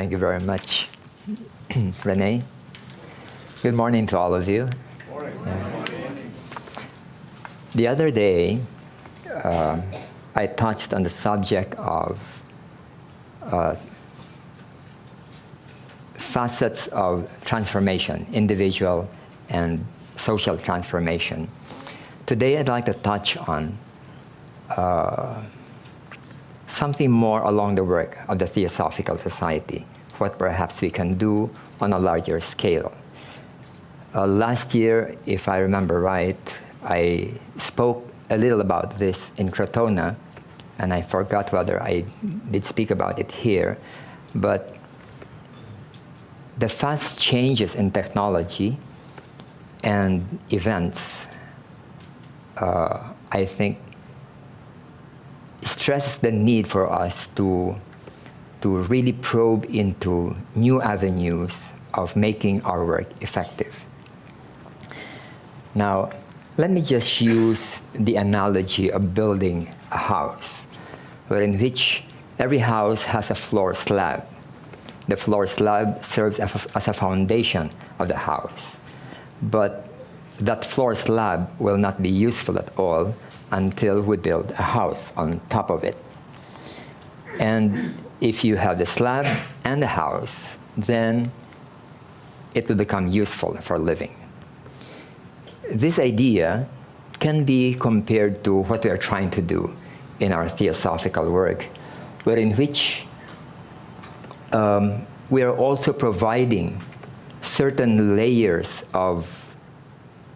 Thank you very much, Renee. Good morning to all of you. Morning. The other day, I touched on the subject of facets of transformation, individual and social transformation. Today, I'd like to touch on something more along the work of the Theosophical Society, what perhaps we can do on a larger scale. Last year, if I remember right, I spoke a little about this in Crotona, and I forgot whether I did speak about it here, but the fast changes in technology and events, I think, stresses the need for us to really probe into new avenues of making our work effective. Now, let me just use the analogy of building a house, in which every house has a floor slab. The floor slab serves as a foundation of the house. But that floor slab will not be useful at all until we build a house on top of it. And if you have the slab and the house, then it will become useful for living. This idea can be compared to what we are trying to do in our theosophical work, in which we are also providing certain layers of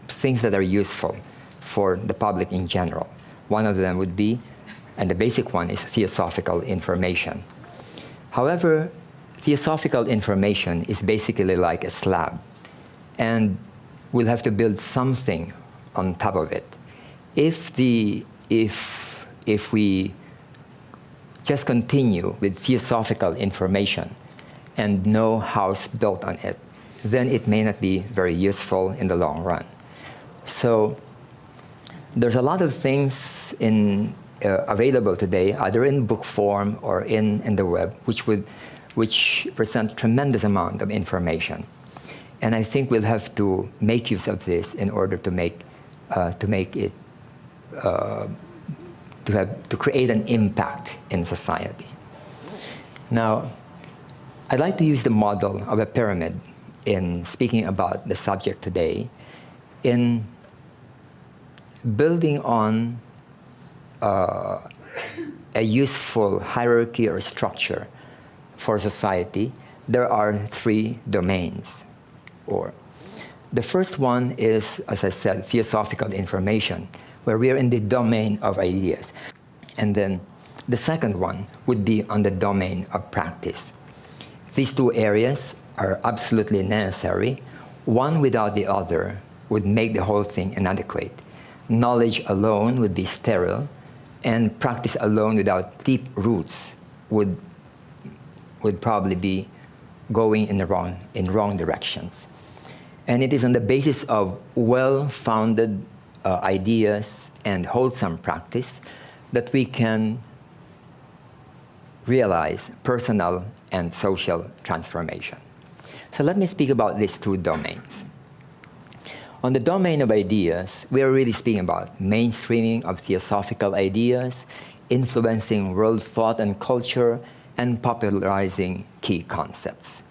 things that are useful for the public in general. One of them would be, and the basic one is theosophical information. However, theosophical information is basically like a slab, and we'll have to build something on top of it. If we just continue with theosophical information and no house built on it, then it may not be very useful in the long run. So there's a lot of things available today, either in book form or in the web, which present tremendous amount of information. And I think we'll have to make use of this in order to create an impact in society. Now, I'd like to use the model of a pyramid in speaking about the subject today, in building on a useful hierarchy or structure for society. There are three domains. The first one is, as I said, theosophical information, where we are in the domain of ideas. And then the second one would be on the domain of practice. These two areas are absolutely necessary. One without the other would make the whole thing inadequate. Knowledge alone would be sterile, and practice alone without deep roots would probably be going in wrong directions. And it is on the basis of well-founded ideas and wholesome practice that we can realize personal and social transformation. So let me speak about these two domains. On the domain of ideas, we are really speaking about mainstreaming of theosophical ideas, influencing world thought and culture, and popularizing key concepts.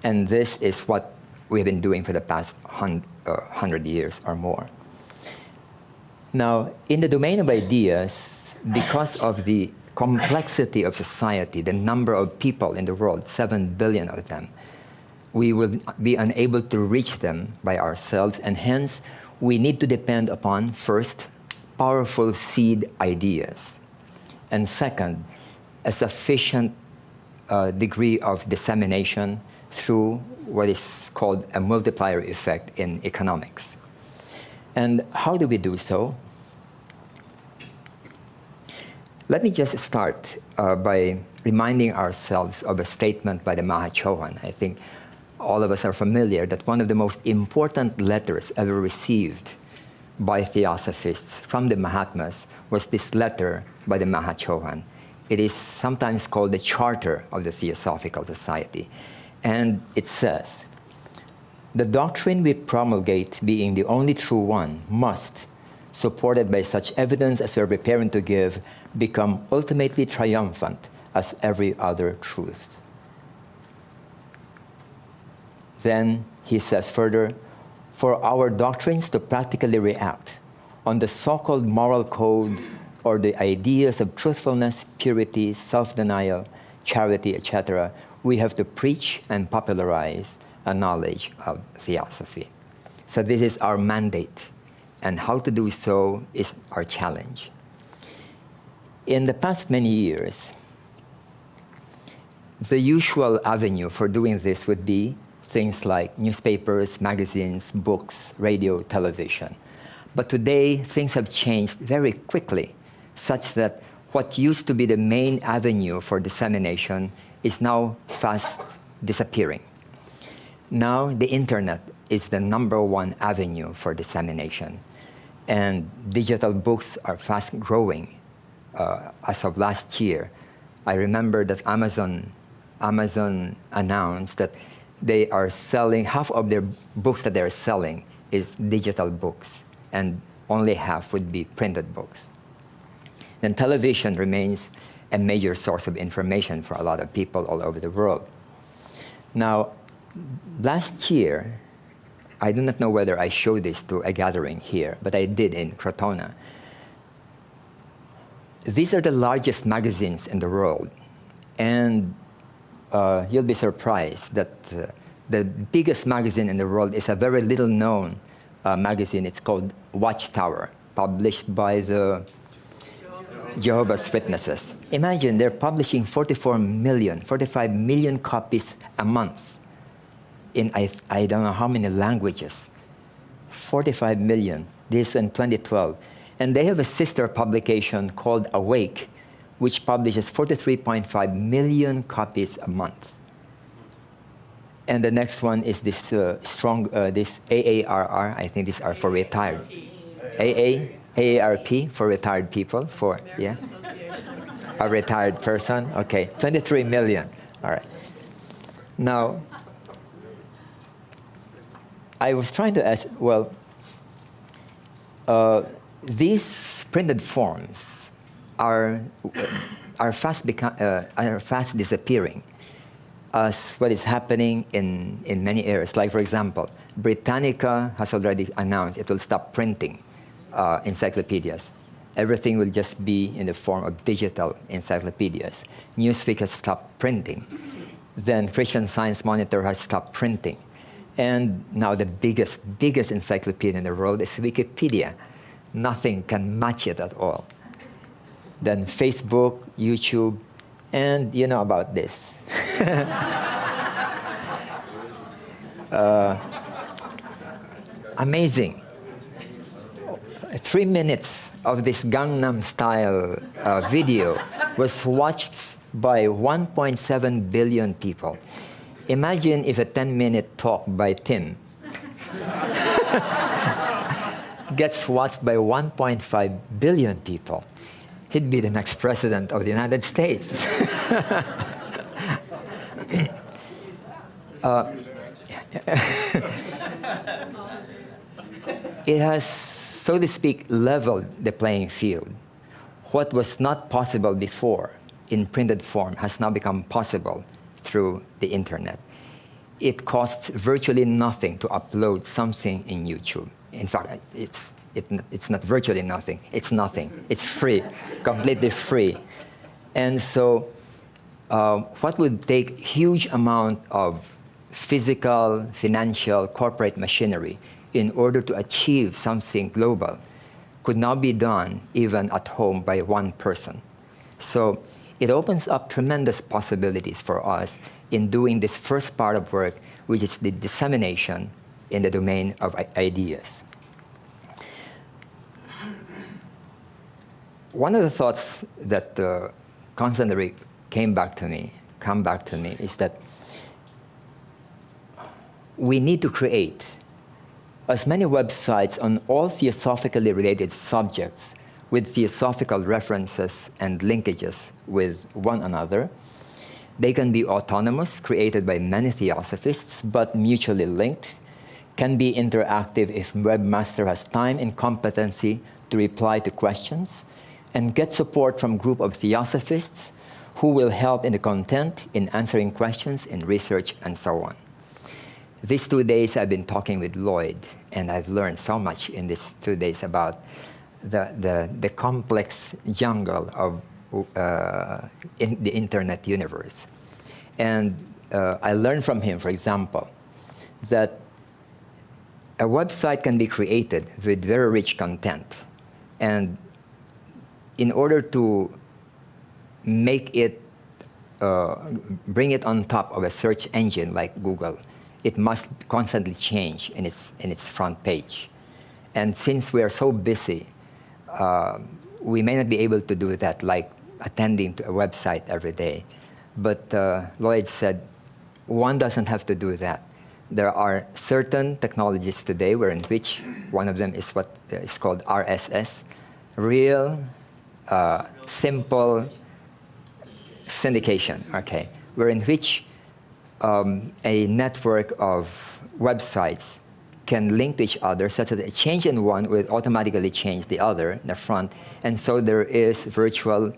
And this is what we've been doing for the past 100 years or more. Now, in the domain of ideas, because of the complexity of society, the number of people in the world, 7 billion of them, we will be unable to reach them by ourselves, and hence we need to depend upon, first, powerful seed ideas, and second, a sufficient degree of dissemination through what is called a multiplier effect in economics. And how do we do so? Let me just start by reminding ourselves of a statement by the Mahachohan. I think all of us are familiar that one of the most important letters ever received by Theosophists from the Mahatmas was this letter by the Mahachohan. It is sometimes called the Charter of the Theosophical Society. And it says, "The doctrine we promulgate, being the only true one, must, supported by such evidence as we are preparing to give, become ultimately triumphant as every other truth." Then he says further, "For our doctrines to practically react on the so-called moral code or the ideas of truthfulness, purity, self-denial, charity, etc., we have to preach and popularize a knowledge of theosophy." So this is our mandate, and how to do so is our challenge. In the past many years, the usual avenue for doing this would be things like newspapers, magazines, books, radio, television. But today, things have changed very quickly, such that what used to be the main avenue for dissemination is now fast disappearing. Now, the internet is the #1 avenue for dissemination, and digital books are fast growing. As of last year, I remember that Amazon announced that they are selling, half of their books that they're selling is digital books, and only half would be printed books. Then television remains a major source of information for a lot of people all over the world. Now, last year, I do not know whether I showed this to a gathering here, but I did in Crotona. These are the largest magazines in the world, and you'll be surprised that the biggest magazine in the world is a very little-known magazine. It's called Watchtower, published by the Jehovah's Witnesses. Imagine they're publishing 45 million copies a month in I don't know how many languages. 45 million, this in 2012. And they have a sister publication called Awake, which publishes 43.5 million copies a month. And the next one is this this AARR. I think these are for retired. AARP for retired people. A retired person. Okay, 23 million. All right. Now, I was trying to ask. Well, these printed forms are fast disappearing, as what is happening in many areas. Like, for example, Britannica has already announced it will stop printing encyclopedias. Everything will just be in the form of digital encyclopedias. Newsweek has stopped printing. Then Christian Science Monitor has stopped printing. And now the biggest encyclopedia in the world is Wikipedia. Nothing can match it at all. Then Facebook, YouTube, and you know about this. Amazing. 3 minutes of this Gangnam Style video was watched by 1.7 billion people. Imagine if a 10-minute talk by Tim gets watched by 1.5 billion people. He'd be the next president of the United States. It has, so to speak, leveled the playing field. What was not possible before in printed form has now become possible through the internet. It costs virtually nothing to upload something in YouTube. In fact, it's not virtually nothing. It's nothing. It's free, completely free. And so what would take huge amount of physical, financial, corporate machinery in order to achieve something global could now be done even at home by one person. So it opens up tremendous possibilities for us in doing this first part of work, which is the dissemination in the domain of ideas. One of the thoughts that constantly come back to me is that we need to create as many websites on all theosophically related subjects with theosophical references and linkages with one another. They can be autonomous, created by many theosophists, but mutually linked, can be interactive if webmaster has time and competency to reply to questions, and get support from group of theosophists who will help in the content, in answering questions, in research, and so on. These 2 days I've been talking with Lloyd, and I've learned so much in these 2 days about the complex jungle of in the internet universe. And I learned from him, for example, that a website can be created with very rich content. And in order to make it, bring it on top of a search engine like Google, it must constantly change in its front page. And since we are so busy, we may not be able to do that, like attending to a website every day. But Lloyd said, one doesn't have to do that. There are certain technologies today in which one of them is what is called RSS, real simple syndication, okay, in which a network of websites can link to each other such that a change in one will automatically change the other in the front. And so there is virtual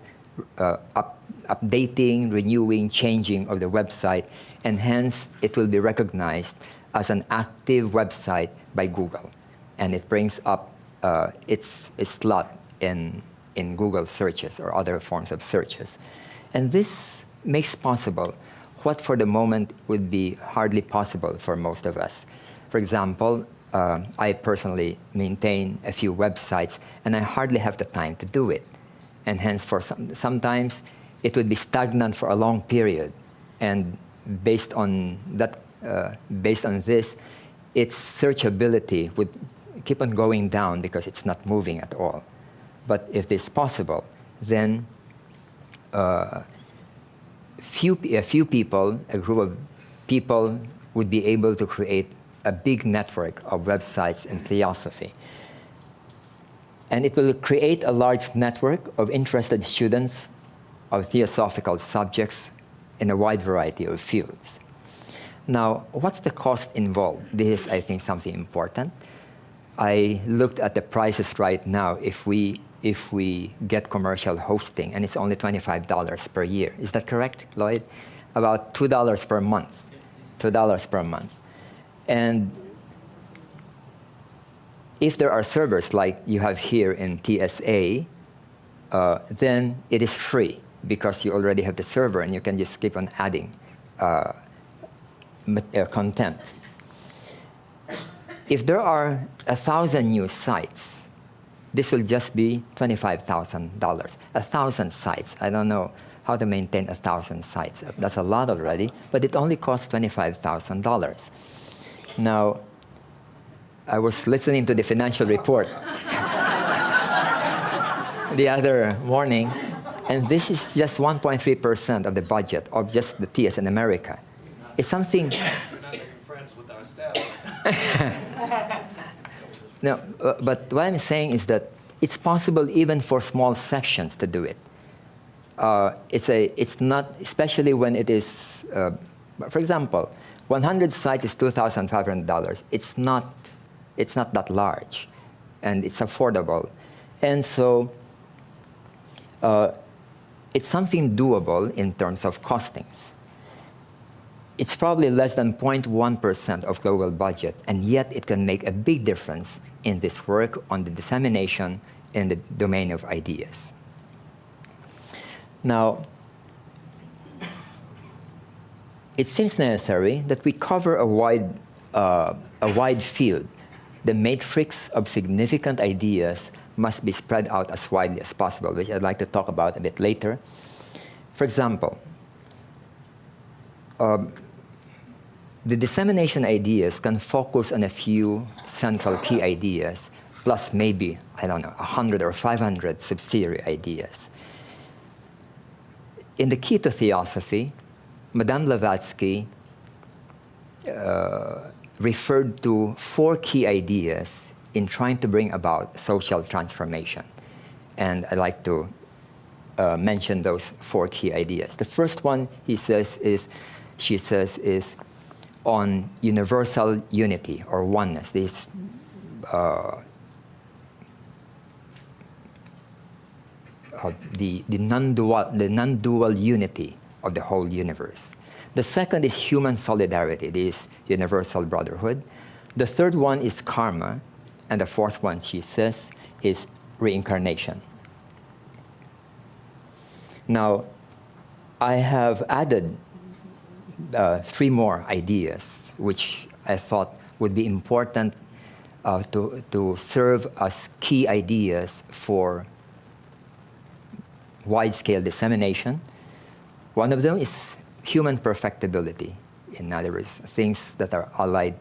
updating, renewing, changing of the website, and hence it will be recognized as an active website by Google. And it brings up its slot in Google searches or other forms of searches. And this makes possible what for the moment would be hardly possible for most of us. For example, I personally maintain a few websites, and I hardly have the time to do it. And hence, sometimes it would be stagnant for a long period. And based on this, its searchability would keep on going down because it's not moving at all. But if this is possible, then a few people, a group of people, would be able to create a big network of websites in theosophy. And it will create a large network of interested students of theosophical subjects in a wide variety of fields. Now, what's the cost involved? This is, I think, something important. I looked at the prices right now if we get commercial hosting, and it's only $25 per year. Is that correct, Lloyd? About $2 per month. $2 per month. And if there are servers like you have here in TSA, then it is free because you already have the server and you can just keep on adding content. If there are 1,000 new sites, this will just be $25,000. 1,000 sites. I don't know how to maintain 1,000 sites. That's a lot already, but it only costs $25,000. Now, I was listening to the financial report the other morning, and this is just 1.3% of the budget of just the TS in America. It's something. You're not making friends with our staff. No, but what I'm saying is that it's possible even for small sections to do it. It's not, especially when it is, for example, 100 sites is $2,500. It's not that large, and it's affordable. And so it's something doable in terms of costings. It's probably less than 0.1% of global budget, and yet it can make a big difference in this work on the dissemination in the domain of ideas. Now, it seems necessary that we cover a wide field. The matrix of significant ideas must be spread out as widely as possible, which I'd like to talk about a bit later. For example, the dissemination ideas can focus on a few central key ideas, plus maybe, I don't know, 100 or 500 subsidiary ideas. In the Key to Theosophy, Madame Blavatsky referred to 4 key ideas in trying to bring about social transformation. And I like to mention those 4 key ideas. The first one, she says, is on universal unity or oneness. This the non-dual unity of the whole universe. The second is human solidarity, this universal brotherhood. The third one is karma, and the fourth one, she says, is reincarnation. Now, I have added 3 more ideas, which I thought would be important to serve as key ideas for wide-scale dissemination. One of them is human perfectibility. In other words, things that are allied,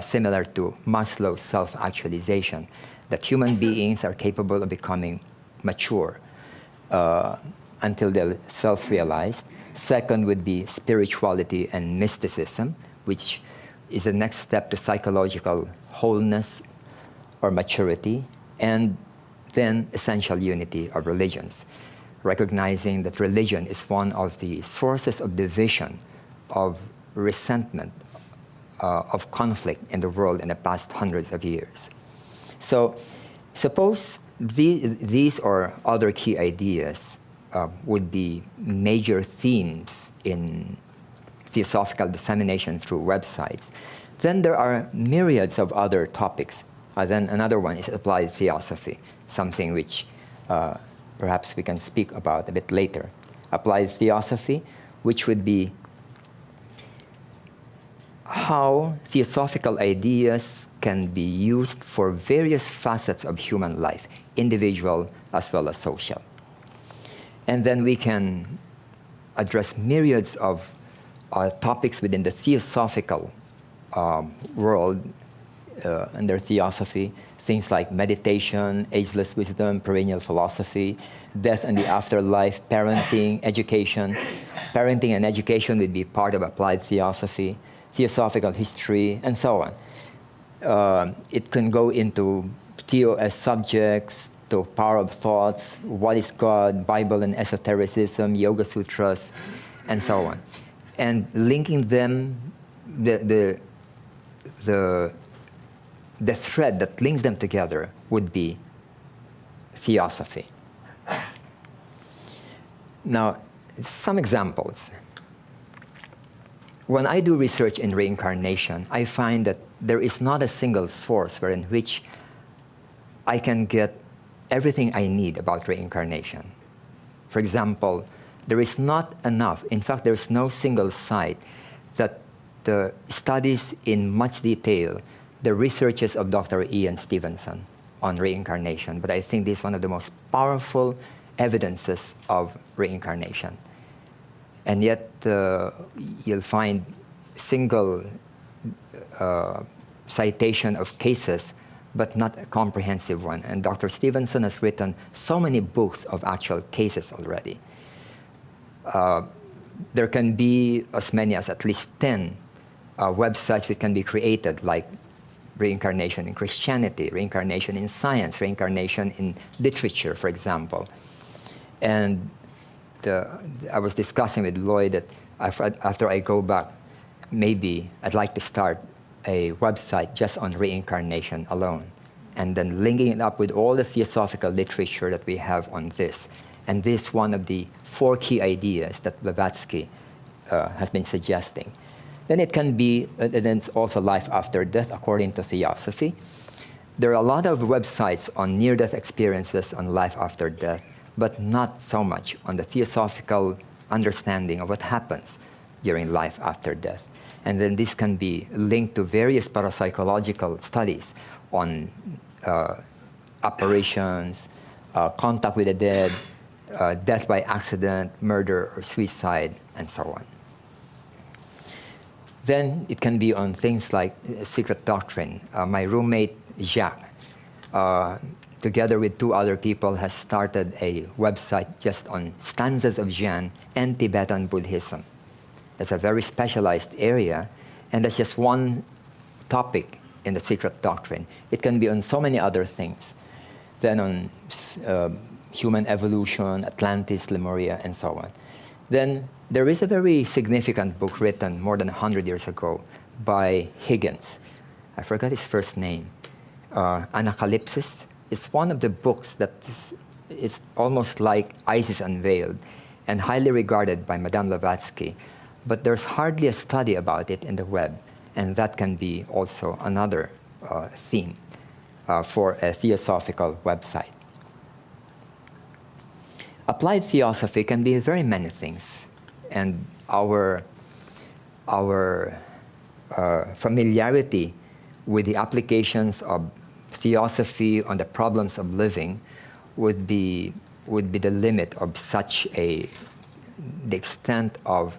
similar to Maslow's self-actualization, that human beings are capable of becoming mature until they're self-realized. Second would be spirituality and mysticism, which is the next step to psychological wholeness or maturity. And then essential unity of religions, recognizing that religion is one of the sources of division, of resentment, of conflict in the world in the past hundreds of years. So suppose these or other key ideas would be major themes in theosophical dissemination through websites. Then there are myriads of other topics. Then another one is applied theosophy, something which perhaps we can speak about a bit later. Applied theosophy, which would be how theosophical ideas can be used for various facets of human life, individual as well as social. And then we can address myriads of topics within the theosophical world and their theosophy, things like meditation, ageless wisdom, perennial philosophy, death and the afterlife, parenting, education. Parenting and education would be part of applied theosophy, theosophical history, and so on. It can go into theo as subjects, to power of thoughts, what is God, Bible and esotericism, Yoga Sutras, and so on. And linking them, the thread that links them together would be theosophy. Now, some examples. When I do research in reincarnation, I find that there is not a single source in which I can get everything I need about reincarnation. For example, there is not enough, in fact, there is no single site that studies in much detail the researches of Dr. Ian Stevenson on reincarnation, but I think this is one of the most powerful evidences of reincarnation. And yet, you'll find single citation of cases, but not a comprehensive one. And Dr. Stevenson has written so many books of actual cases already. There can be as many as at least 10 websites which can be created, like reincarnation in Christianity, reincarnation in science, reincarnation in literature, for example. And I was discussing with Lloyd that after I go back, maybe I'd like to start a website just on reincarnation alone, and then linking it up with all the theosophical literature that we have on this. And this is one of the 4 key ideas that Blavatsky has been suggesting. Then it can be, then it's also life after death, according to theosophy. There are a lot of websites on near-death experiences on life after death, but not so much on the theosophical understanding of what happens during life after death. And then this can be linked to various parapsychological studies on apparitions, contact with the dead, death by accident, murder or suicide, and so on. Then it can be on things like secret doctrine. My roommate, Jacques, together with 2 other people, has started a website just on stanzas of Zen and Tibetan Buddhism. That's a very specialized area, and that's just one topic in the secret doctrine. It can be on so many other things. Then on human evolution, Atlantis, Lemuria, and so on. Then there is a very significant book written more than 100 years ago by Higgins. I forgot his first name. Anacalypsis. It's one of the books that is almost like Isis Unveiled and highly regarded by Madame Blavatsky. But there's hardly a study about it in the web, and that can be also another theme for a theosophical website. Applied theosophy can be very many things, and our familiarity with the applications of theosophy on the problems of living would be the limit of the extent of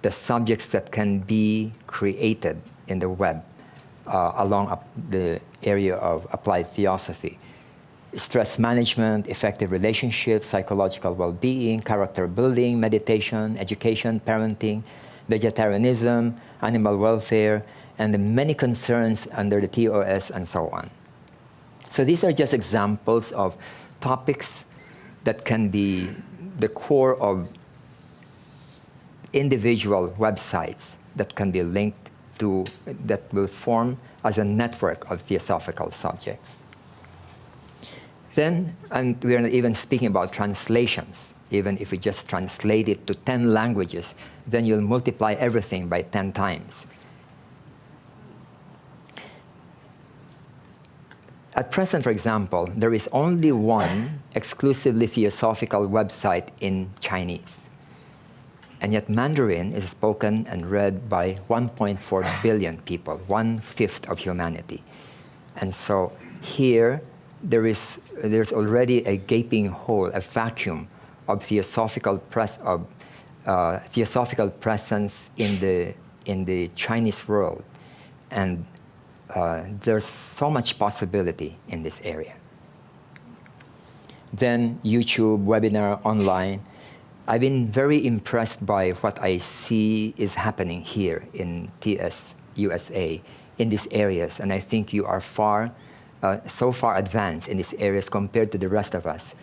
the subjects that can be created in the web along the area of applied theosophy. Stress management, effective relationships, psychological well-being, character building, meditation, education, parenting, vegetarianism, animal welfare, and the many concerns under the TOS and so on. So these are just examples of topics that can be the core of individual websites that can be linked to, that will form as a network of theosophical subjects. Then, and we are not even speaking about translations. Even if we just translate it to 10 languages, then you'll multiply everything by 10 times. At present, for example, there is only one exclusively theosophical website in Chinese. And yet Mandarin is spoken and read by 1.4 billion people, 1/5 of humanity. And so here, there's already a gaping hole, a vacuum of theosophical presence in the Chinese world, and there's so much possibility in this area. Then YouTube, webinar, online. I've been very impressed by what I see is happening here in TS USA in these areas, and I think you are so far advanced in these areas compared to the rest of us.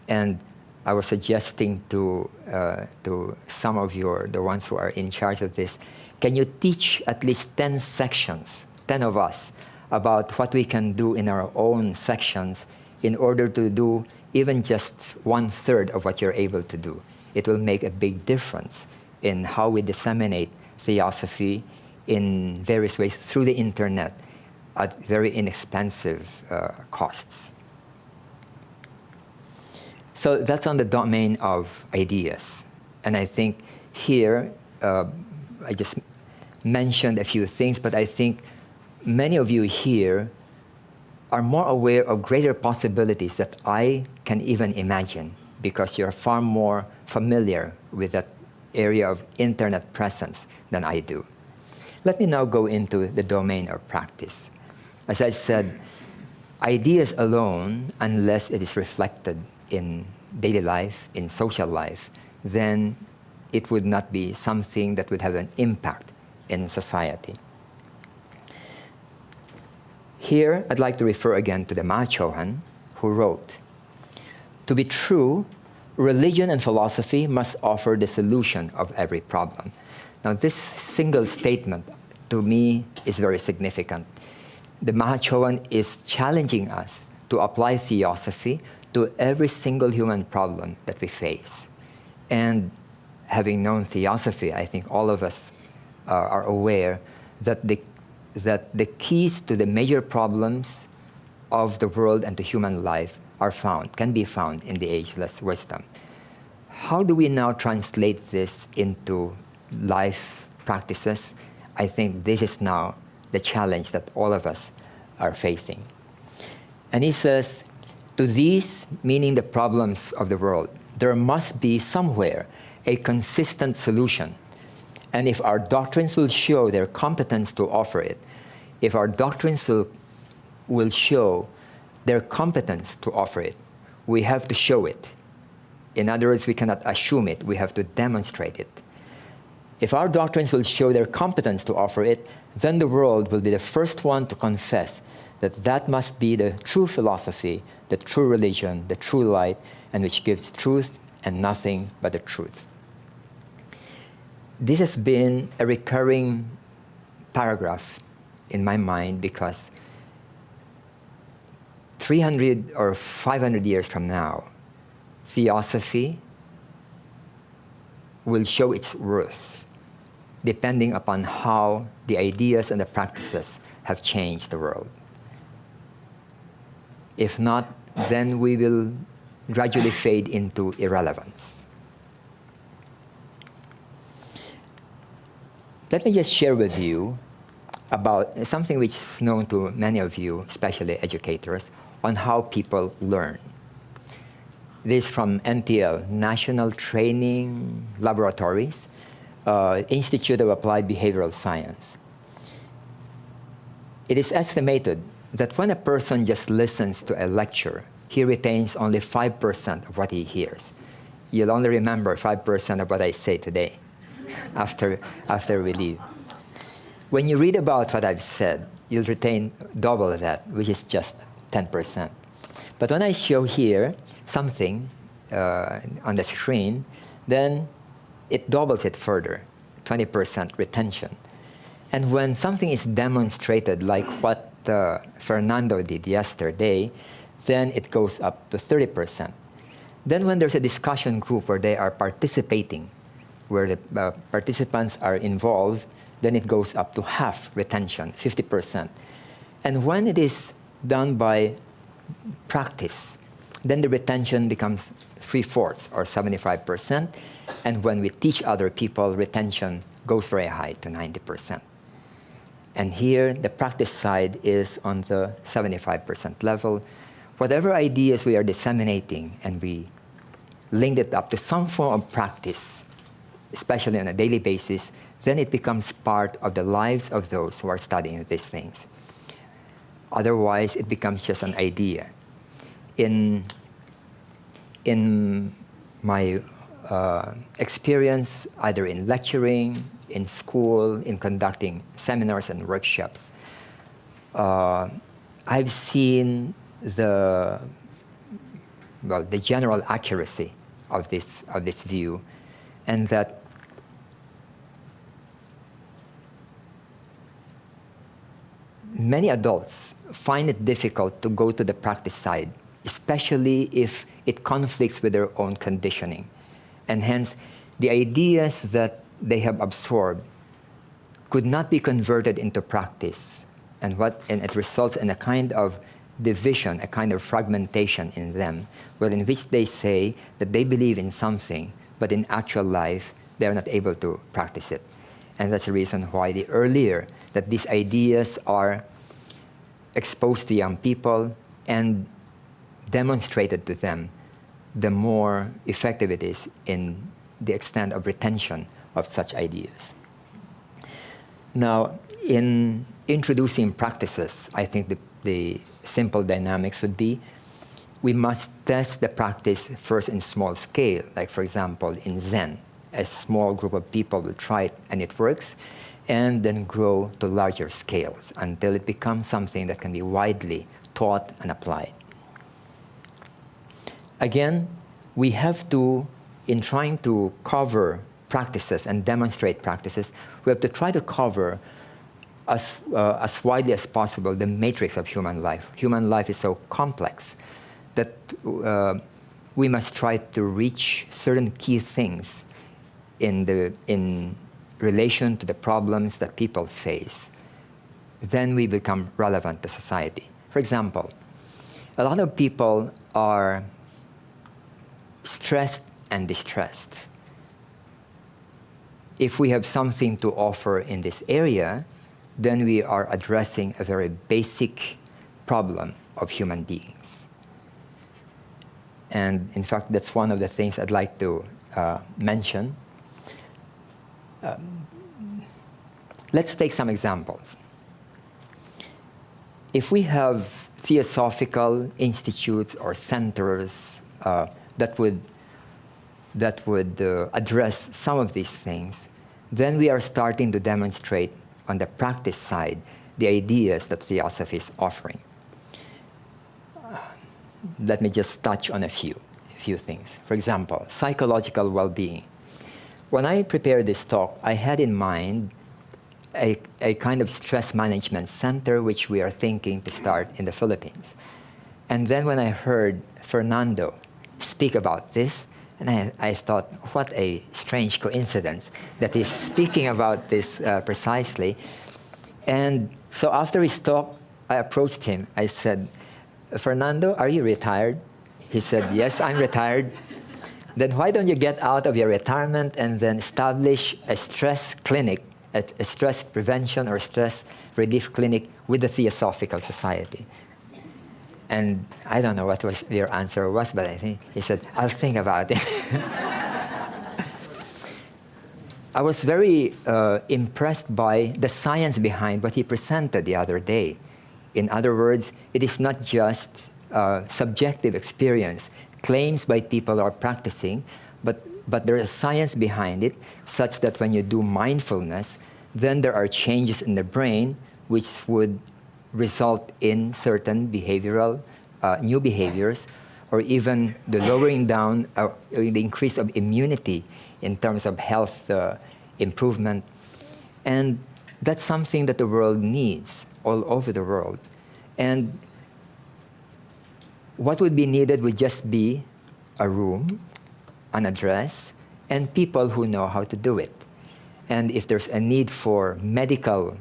And I was suggesting to some of the ones who are in charge of this, can you teach at least 10 sections, 10 of us, about what we can do in our own sections in order to do even just 1/3 of what you're able to do? It will make a big difference in how we disseminate theosophy in various ways through the internet at very inexpensive costs. So that's on the domain of ideas. And I think here, I just mentioned a few things, but I think many of you here are more aware of greater possibilities that I can even imagine, because you're far more familiar with that area of internet presence than I do. Let me now go into the domain of practice. As I said, ideas alone, unless it is reflected in daily life, in social life, then it would not be something that would have an impact in society. Here, I'd like to refer again to the Mahachohan, who wrote, "To be true, religion and philosophy must offer the solution of every problem." Now, this single statement, to me, is very significant. The Mahachohan is challenging us to apply theosophy to every single human problem that we face. And having known theosophy, I think all of us are aware that the keys to the major problems of the world and to human life can be found in the ageless wisdom. How do we now translate this into life practices? I think this is now the challenge that all of us are facing. And he says, to these, meaning the problems of the world, there must be somewhere a consistent solution. And if our doctrines will show their competence to offer it, if our doctrines will show their competence to offer it, we have to show it. In other words, we cannot assume it, we have to demonstrate it. If our doctrines will show their competence to offer it, then the world will be the first one to confess that that must be the true philosophy, the true religion, the true light, and which gives truth and nothing but the truth. This has been a recurring paragraph in my mind because 300 or 500 years from now, Theosophy will show its worth depending upon how the ideas and the practices have changed the world. If not, then we will gradually fade into irrelevance. Let me just share with you about something which is known to many of you, especially educators, on how people learn. This is from NTL, National Training Laboratories, Institute of Applied Behavioral Science. It is estimated that when a person just listens to a lecture, he retains only 5% of what he hears. You'll only remember 5% of what I say today after we leave. When you read about what I've said, you'll retain double of that, which is just 10%. But when I show here something on the screen, then it doubles it further, 20% retention. And when something is demonstrated, like what Fernando did yesterday, then it goes up to 30%. Then when there's a discussion group where they are participating, where the participants are involved, then it goes up to half retention, 50%. And when it is done by practice, then the retention becomes 3/4 or 75%. And when we teach other people, retention goes very high to 90%. And here, the practice side is on the 75% level. Whatever ideas we are disseminating and we link it up to some form of practice, especially on a daily basis, then it becomes part of the lives of those who are studying these things. Otherwise, it becomes just an idea. In my experience, either in lecturing, in school, in conducting seminars and workshops, I've seen the general accuracy of this view, and that many adults find it difficult to go to the practice side, especially if it conflicts with their own conditioning. And hence, the ideas that they have absorbed could not be converted into practice, and it results in a kind of division, a kind of fragmentation in them, in which they say that they believe in something, but in actual life, they are not able to practice it. And that's the reason why the earlier that these ideas are exposed to young people and demonstrated to them, the more effective it is in the extent of retention of such ideas. Now, in introducing practices, I think the simple dynamics would be, we must test the practice first in small scale. Like, for example, in Zen, a small group of people will try it and it works, and then grow to larger scales until it becomes something that can be widely taught and applied. Again, we have to, in trying to cover practices and demonstrate practices, we have to try to cover as widely as possible the matrix of human life. Human life is so complex that we must try to reach certain key things in relation to the problems that people face. Then we become relevant to society. For example, a lot of people are stressed and distressed. If we have something to offer in this area, then we are addressing a very basic problem of human beings. And in fact, that's one of the things I'd like to mention. Let's take some examples. If we have theosophical institutes or centers that would address some of these things, then we are starting to demonstrate on the practice side the ideas that Theosophy is offering. Let me just touch on a few. few things. For example, psychological well-being. When I prepared this talk, I had in mind a kind of stress management center which we are thinking to start in the Philippines. And then when I heard Fernando speak about this, and I thought, what a strange coincidence that he's speaking about this precisely. And so after his talk, I approached him. I said, Fernando, are you retired? He said, yes, I'm retired. Then why don't you get out of your retirement and then establish a stress clinic, a stress prevention or stress relief clinic with the Theosophical Society? And I don't know what was your answer was, but I think he said, I'll think about it. I was very impressed by the science behind what he presented the other day. In other words, it is not just subjective experience, claims by people who are practicing, but there is science behind it, such that when you do mindfulness, then there are changes in the brain which would result in certain behavioral, new behaviors, or even the lowering down, the increase of immunity in terms of health improvement. And that's something that the world needs all over the world. And what would be needed would just be a room, an address, and people who know how to do it. And if there's a need for medical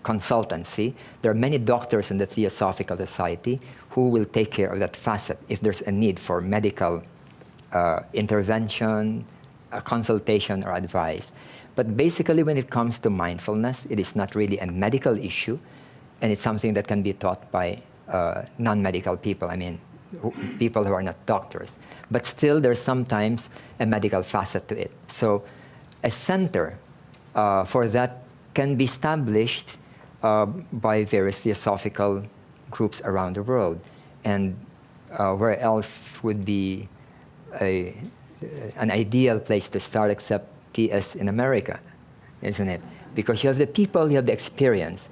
consultancy, there are many doctors in the Theosophical Society who will take care of that facet if there's a need for medical intervention, consultation, or advice. But basically, when it comes to mindfulness, it is not really a medical issue, and it's something that can be taught by non-medical people, I mean, people who are not doctors. But still, there's sometimes a medical facet to it. So a center for that can be established by various theosophical groups around the world. And where else would be an ideal place to start except TS in America, isn't it? Because you have the people, you have the experience,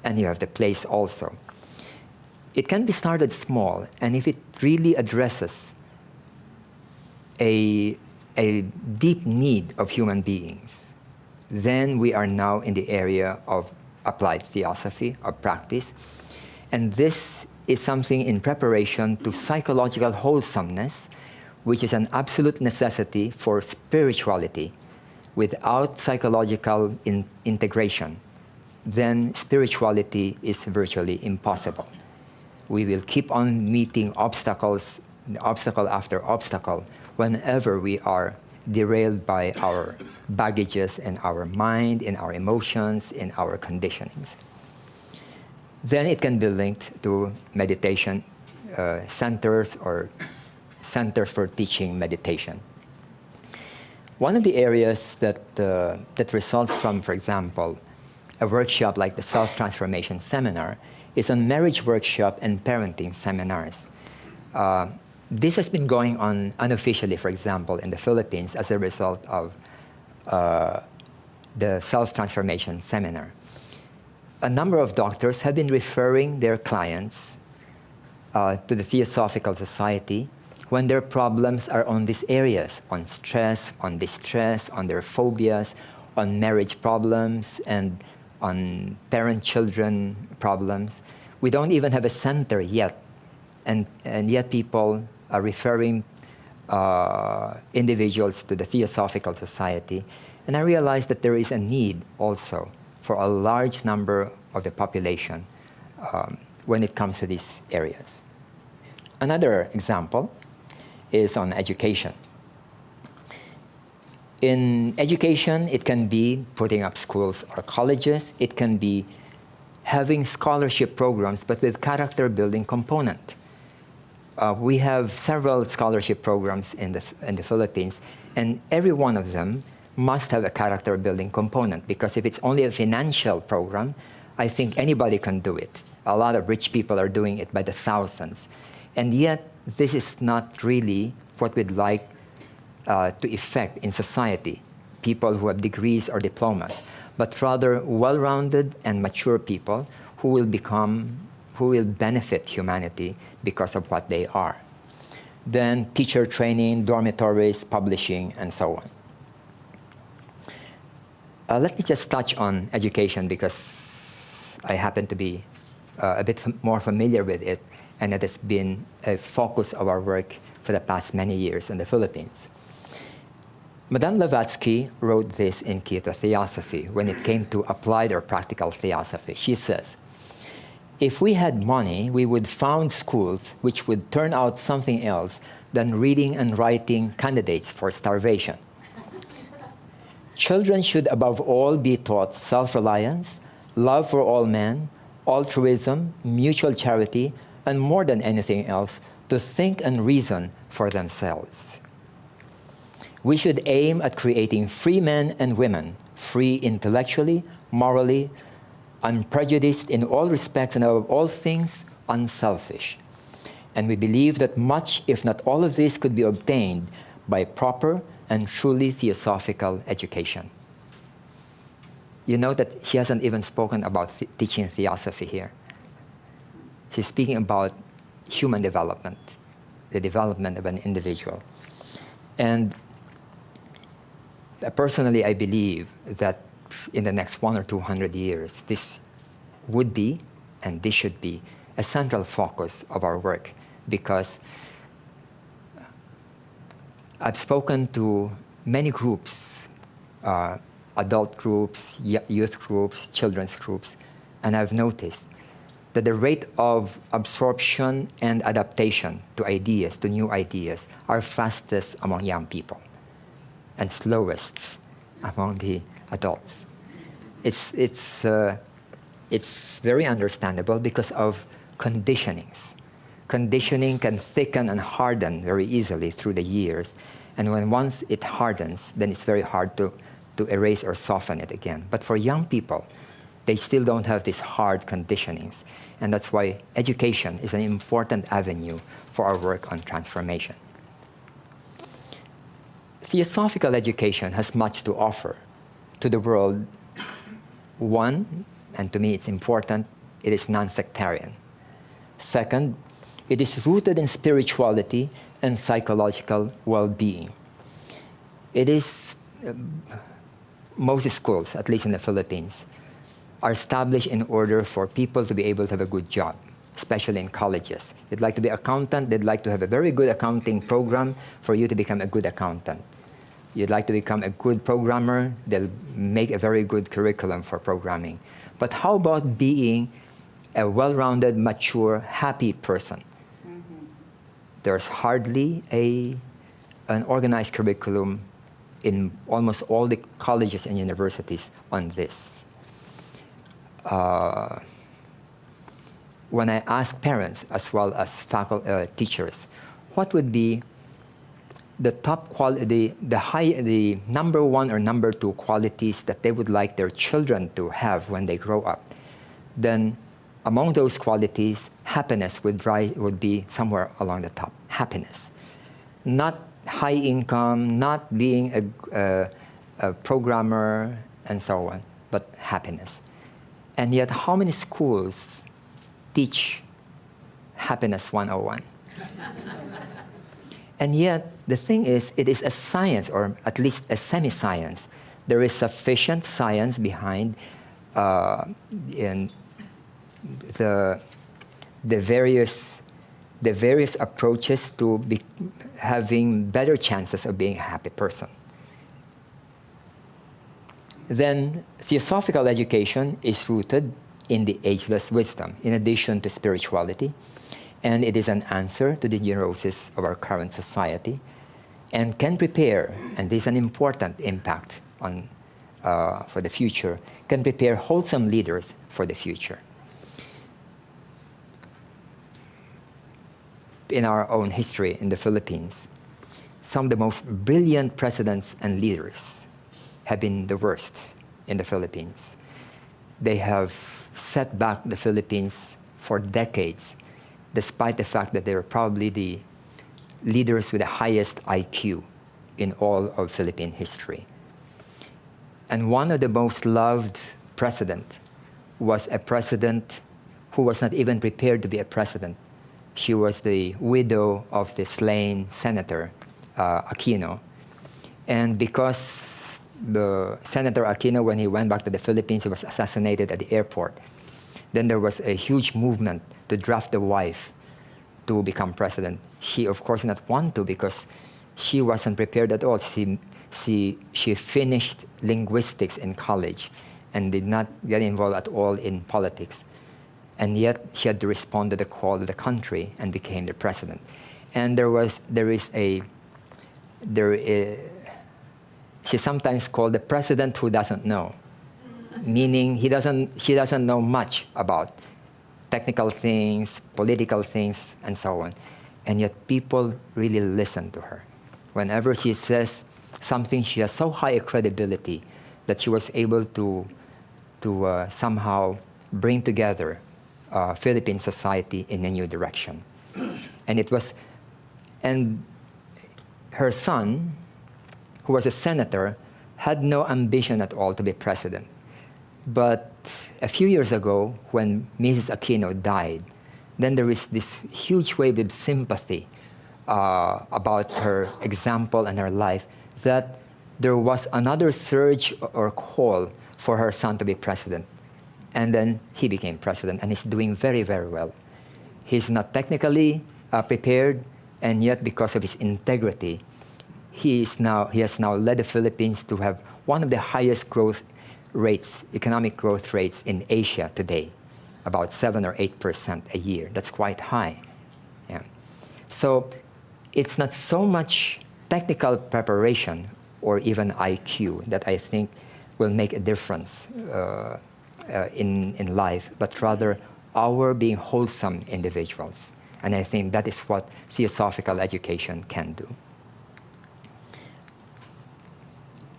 and you have the place also. It can be started small, and if it really addresses a deep need of human beings, then we are now in the area of applied theosophy, of practice. And this is something in preparation to psychological wholesomeness, which is an absolute necessity for spirituality. Without psychological integration, then spirituality is virtually impossible. We will keep on meeting obstacles, obstacle after obstacle, whenever we are derailed by our baggages in our mind, in our emotions, in our conditionings. Then it can be linked to meditation centers or centers for teaching meditation. One of the areas that results from, for example, a workshop like the Self-Transformation Seminar is a marriage workshop and parenting seminars. This has been going on unofficially, for example, in the Philippines as a result of the Self-Transformation Seminar. A number of doctors have been referring their clients to the Theosophical Society when their problems are on these areas, on stress, on distress, on their phobias, on marriage problems, and on parent-children problems. We don't even have a center yet, and yet people are referring individuals to the Theosophical Society. And I realized that there is a need also for a large number of the population when it comes to these areas. Another example is on education. In education, it can be putting up schools or colleges. It can be having scholarship programs, but with character-building component. We have several scholarship programs in the Philippines, and every one of them must have a character-building component, because if it's only a financial program, I think anybody can do it. A lot of rich people are doing it by the thousands. And yet, this is not really what we'd like to effect in society, people who have degrees or diplomas, but rather well-rounded and mature people who will benefit humanity because of what they are. then teacher training, dormitories, publishing, and so on. Let me just touch on education because I happen to be a bit more familiar with it, and it has been a focus of our work for the past many years in the Philippines. Madame Blavatsky wrote this in Key to Theosophy when it came to applied or practical theosophy. She says, if we had money, we would found schools which would turn out something else than reading and writing candidates for starvation. Children should above all be taught self-reliance, love for all men, altruism, mutual charity, and more than anything else, to think and reason for themselves. We should aim at creating free men and women, free intellectually, morally, unprejudiced in all respects, and above all things, unselfish. And we believe that much, if not all of this, could be obtained by proper and truly theosophical education. You know that she hasn't even spoken about teaching theosophy here. She's speaking about human development, the development of an individual. And personally, I believe that in the next 100 or 200 years, this would be, and this should be, a central focus of our work, because I've spoken to many groups, adult groups, youth groups, children's groups, and I've noticed that the rate of absorption and adaptation to ideas, to new ideas, are fastest among young people and slowest among the adults. It's very understandable because of conditionings. Conditioning can thicken and harden very easily through the years, and when once it hardens, then it's very hard to erase or soften it again. But for young people, they still don't have these hard conditionings, and that's why education is an important avenue for our work on transformation. Theosophical education has much to offer to the world. One, and to me it's important, it is non-sectarian. Second, it is rooted in spirituality and psychological well-being. It is, most schools, at least in the Philippines, are established in order for people to be able to have a good job, especially in colleges. They'd like to be an accountant, they'd like to have a very good accounting program for you to become a good accountant. You'd like to become a good programmer, they'll make a very good curriculum for programming. But how about being a well-rounded, mature, happy person? Mm-hmm. There's hardly an organized curriculum in almost all the colleges and universities on this. When I ask parents as well as teachers, what would be the top quality, the number one or number two qualities that they would like their children to have when they grow up, then among those qualities, happiness would be somewhere along the top. Happiness. Not high income, not being a programmer, and so on, but happiness. And yet, how many schools teach Happiness 101? And yet, the thing is, it is a science, or at least a semi-science. There is sufficient science behind in the various approaches to having better chances of being a happy person. Then, theosophical education is rooted in the ageless wisdom, in addition to spirituality. And it is an answer to the neuroses of our current society, and can prepare, and this is an important impact on, for the future, can prepare wholesome leaders for the future. In our own history in the Philippines, some of the most brilliant presidents and leaders have been the worst in the Philippines. They have set back the Philippines for decades, despite the fact that they were probably the leaders with the highest IQ in all of Philippine history. And one of the most loved presidents was a president who was not even prepared to be a president She was the widow of the slain senator, Aquino. And because the Senator Aquino, when he went back to the Philippines, he was assassinated at the airport. Then there was a huge movement to draft the wife to become president. She, of course, did not want to because she wasn't prepared at all. She finished linguistics in college and did not get involved at all in politics. And yet she had to respond to the call of the country and became the president. And she's sometimes called the president who doesn't know, meaning she doesn't know much about technical things, political things, and so on. And yet people really listen to her. Whenever she says something, she has so high a credibility that she was able to somehow bring together Philippine society in a new direction. And her son, who was a senator, had no ambition at all to be president. But a few years ago, when Mrs. Aquino died, then there is this huge wave of sympathy about her example and her life, that there was another surge or call for her son to be president. And then he became president, and he's doing very, very well. He's not technically prepared, and yet because of his integrity, he has now led the Philippines to have one of the highest growth rates, economic growth rates in Asia today, about 7 or 8% a year. That's quite high. Yeah. So it's not so much technical preparation or even IQ that I think will make a difference in life, but rather our being wholesome individuals. And I think that is what theosophical education can do.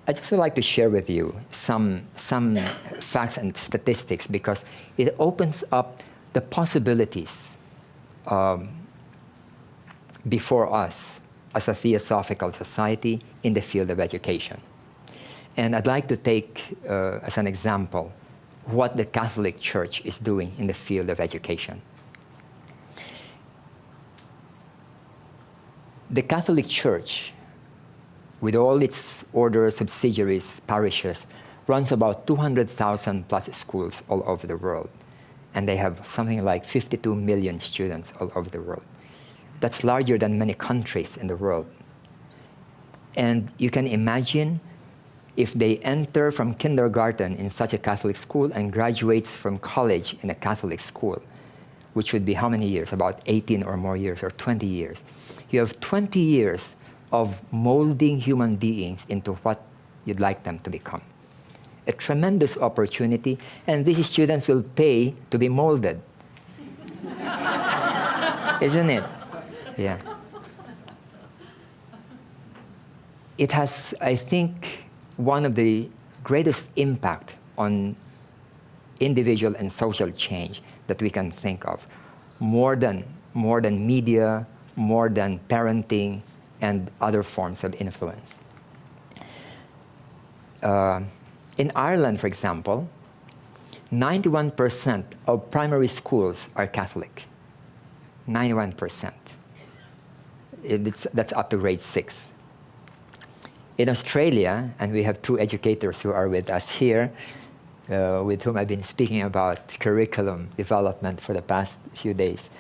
I'd just like to share with you some facts and statistics because it opens up the possibilities before us as a theosophical society in the field of education. And I'd like to take as an example what the Catholic Church is doing in the field of education. The Catholic Church, with all its orders, subsidiaries, parishes, runs about 200,000 plus schools all over the world. And they have something like 52 million students all over the world. That's larger than many countries in the world. And you can imagine if they enter from kindergarten in such a Catholic school and graduates from college in a Catholic school, which would be how many years? About 18 or more years, or 20 years. You have 20 years of molding human beings into what you'd like them to become. A tremendous opportunity, and these students will pay to be molded. Isn't it? Yeah. It has, I think, one of the greatest impact on individual and social change that we can think of, more than media, more than parenting, and other forms of influence. In Ireland, for example, 91% of primary schools are Catholic. 91%. That's up to grade 6. In Australia, and we have 2 educators who are with us here, with whom I've been speaking about curriculum development for the past few days.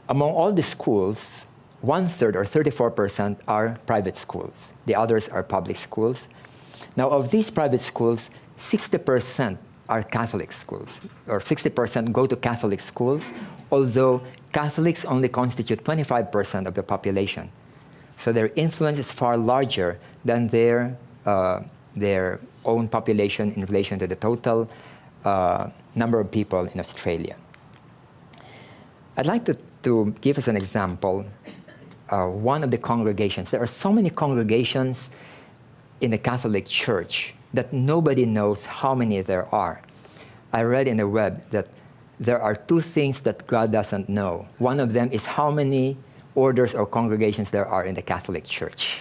Among all the schools, 1/3 or 34% are private schools. The others are public schools. Now, of these private schools, 60% are Catholic schools, or 60% go to Catholic schools, although Catholics only constitute 25% of the population. So their influence is far larger than their own population in relation to the total number of people in Australia. I'd like to give us an example. One of the congregations. There are so many congregations in the Catholic Church that nobody knows how many there are. I read in the web that there are 2 things that God doesn't know. One of them is how many orders or congregations there are in the Catholic Church.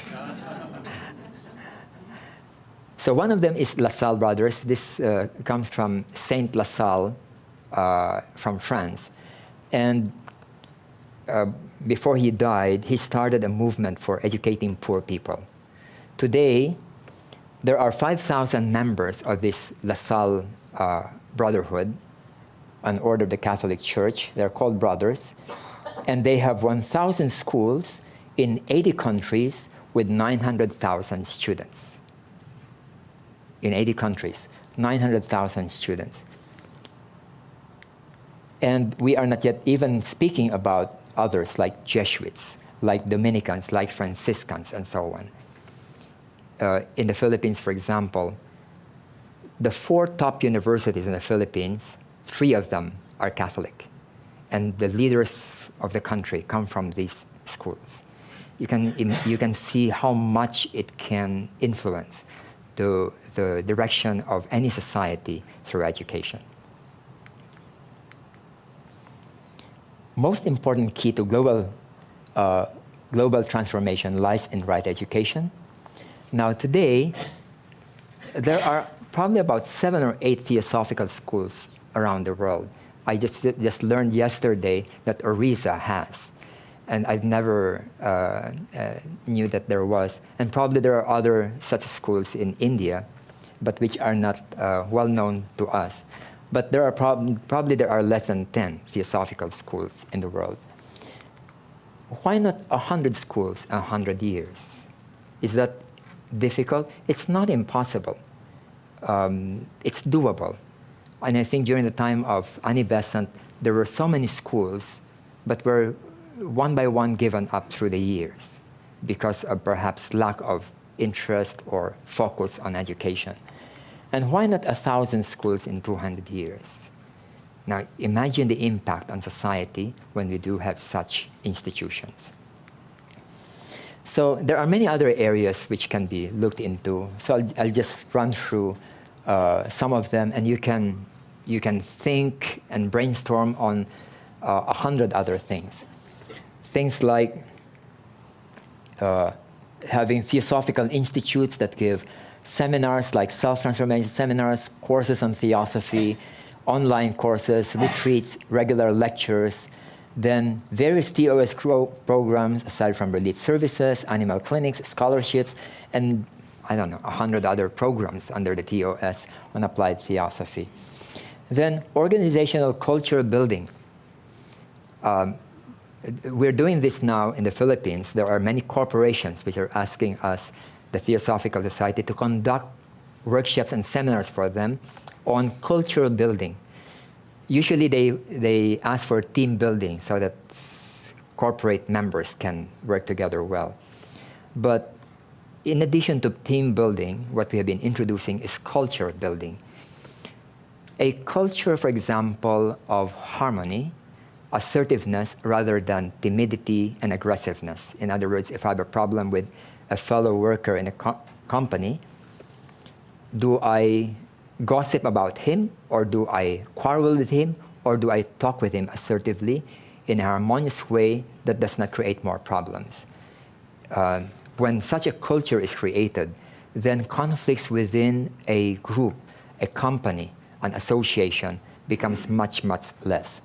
So one of them is La Salle Brothers. This comes from Saint La Salle from France. And before he died, he started a movement for educating poor people. Today, there are 5,000 members of this La Salle Brotherhood, an order of the Catholic Church. They're called brothers. And they have 1,000 schools in 80 countries with 900,000 students. In 80 countries, 900,000 students. And we are not yet even speaking about others like Jesuits, like Dominicans, like Franciscans, and so on. In the Philippines, for example, the 4 top universities in the Philippines, 3 of them are Catholic. And the leaders of the country come from these schools. You can see how much it can influence the direction of any society through education. Most important key to global transformation lies in right education. Now today, there are probably about 7 or 8 theosophical schools around the world. I just learned yesterday that Orissa has, and I've never knew that there was. And probably there are other such schools in India, but which are not well known to us. But there are probably there are less than 10 theosophical schools in the world. Why not 100 schools in 100 years? Is that difficult? It's not impossible. It's doable. And I think during the time of Annie Besant, there were so many schools, but were one by one given up through the years because of perhaps lack of interest or focus on education. And why not 1,000 schools in 200 years? Now, imagine the impact on society when we do have such institutions. So there are many other areas which can be looked into. So I'll just run through some of them, and you can think and brainstorm on 100 other things. Things like having theosophical institutes that give seminars like self-transformation seminars, courses on theosophy, online courses, retreats, regular lectures, then various TOS programs aside from relief services, animal clinics, scholarships, and I don't know, 100 other programs under the TOS on applied theosophy. Then organizational culture building. We're doing this now in the Philippines. There are many corporations which are asking us, the Theosophical Society, to conduct workshops and seminars for them on cultural building. Usually they ask for team building so that corporate members can work together well. But in addition to team building, what we have been introducing is culture building. A culture, for example, of harmony, assertiveness rather than timidity and aggressiveness. In other words, if I have a problem with a fellow worker in a company, do I gossip about him, or do I quarrel with him, or do I talk with him assertively in a harmonious way that does not create more problems? When such a culture is created, then conflicts within a group, a company, an association becomes much, much less.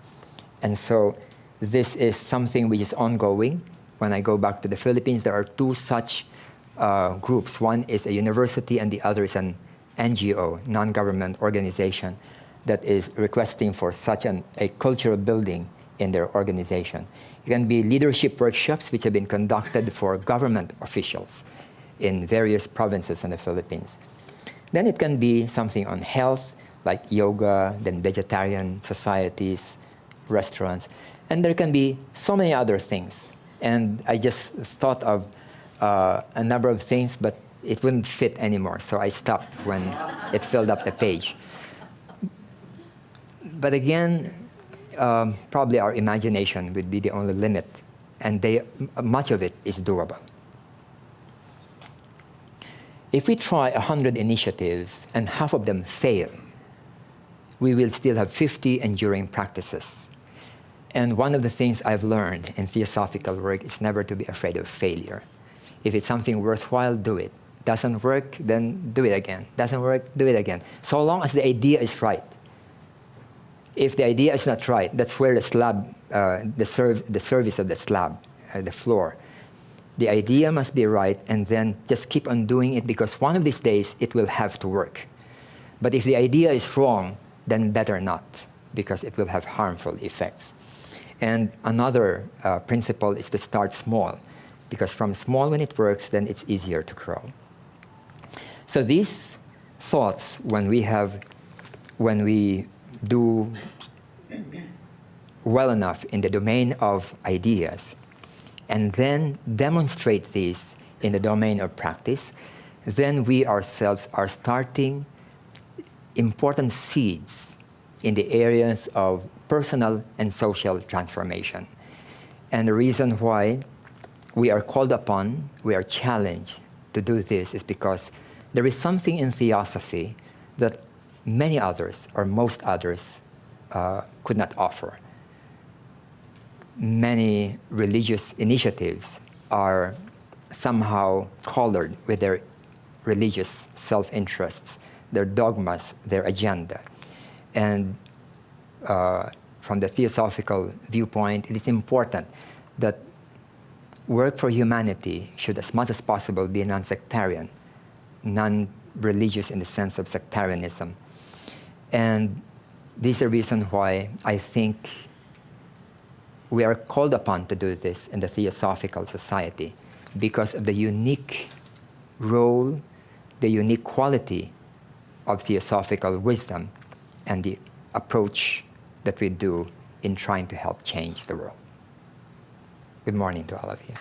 And so this is something which is ongoing. When I go back to the Philippines, there are 2 such groups. One is a university and the other is an NGO, non-government organization, that is requesting for such a cultural building in their organization. It can be leadership workshops which have been conducted for government officials in various provinces in the Philippines. Then it can be something on health, like yoga, then vegetarian societies, restaurants, and there can be so many other things. And I just thought of a number of things, but it wouldn't fit anymore, so I stopped when it filled up the page. But again, probably our imagination would be the only limit, and much of it is doable. If we try 100 initiatives and half of them fail, we will still have 50 enduring practices. And one of the things I've learned in theosophical work is never to be afraid of failure. If it's something worthwhile, do it. Doesn't work, then do it again. Doesn't work, do it again. So long as the idea is right. If the idea is not right, that's where the slab, the service of the slab, the floor. The idea must be right, and then just keep on doing it, because one of these days it will have to work. But if the idea is wrong, then better not, because it will have harmful effects. And another principle is to start small, because from small, when it works, then it's easier to grow. So these thoughts, when we do well enough in the domain of ideas, and then demonstrate these in the domain of practice, then we ourselves are starting important seeds in the areas of personal and social transformation. And the reason why we are called upon, we are challenged to do this, is because there is something in theosophy that many others, or most others, could not offer. Many religious initiatives are somehow colored with their religious self-interests, their dogmas, their agenda. And from the theosophical viewpoint, it is important that work for humanity should, as much as possible, be non-sectarian, non-religious in the sense of sectarianism. And this is the reason why I think we are called upon to do this in the Theosophical Society, because of the unique role, the unique quality of theosophical wisdom, and the approach that we do in trying to help change the world. Good morning to all of you.